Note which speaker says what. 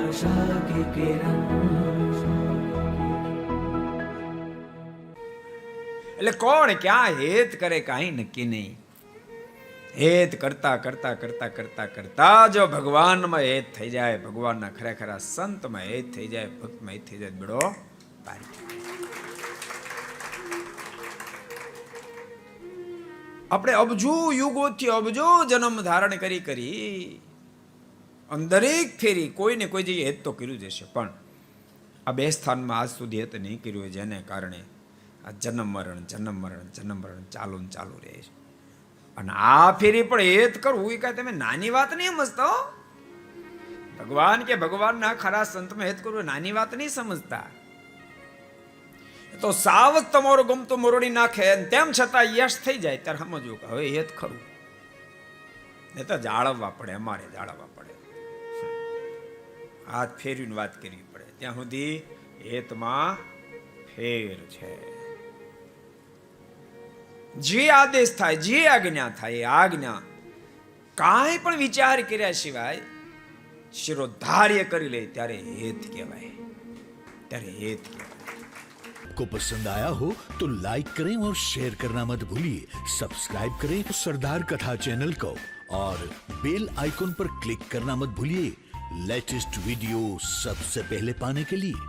Speaker 1: आशा की किरण।
Speaker 2: એટલે કોણ ક્યાં હેત કરે કાંઈ નક્કી નહીં. હેત કરતા કરતા કરતા કરતા કરતા જો ભગવાનમાં હેત થઈ જાય, ભગવાનના ખરેખર સંતમાં હેત થઈ જાય, ભક્તમાં હેત થઈ જાય, બેડો પાર. આપણે અબજો યુગોથી અબજો જન્મ ધારણ કરી દરેક ફેરી કોઈને કોઈ જગ્યાએ હેત તો કર્યું જ હશે, પણ આ બે સ્થાનમાં આજ સુધી હેત નહીં કર્યું હોય, જેને કારણે આ જન્મ મરણ ચાલુ ને ચાલુ રહે છે. અને આ ફેરી પણ હેત કરવું એ કાંઈ તમે નાની વાત નહીં સમજતા. ભગવાન કે ભગવાનના ખરા સંતમાં હેત કરવું નાની વાત નહીં સમજતા. તો સાવ તમારો ગમતો મરોડી નાખે તેમ છતાં યશ થઈ જાય ત્યારે સમજવું કે હવે હેત ખરું. એ તો જાળવવા પડે, અમારે જાળવવા પડે, હાથ ફેરવીને વાત કરવી પડે. ત્યાં સુધી હેતમાં ફેર છે. જે આદેશ થાય, જે આજ્ઞા થાય, આજ્ઞા કાંઈ પણ વિચાર કર્યા સિવાય શિરોધાર્ય કરી લે ત્યારે હેત કહેવાય, ત્યારે હેત કહેવાય.
Speaker 3: को पसंद आया हो तो लाइक करें और शेयर करना मत भूलिए. सब्सक्राइब करें सरदार कथा चैनल को और बेल आइकॉन पर क्लिक करना मत भूलिए लेटेस्ट वीडियो सबसे पहले पाने के लिए.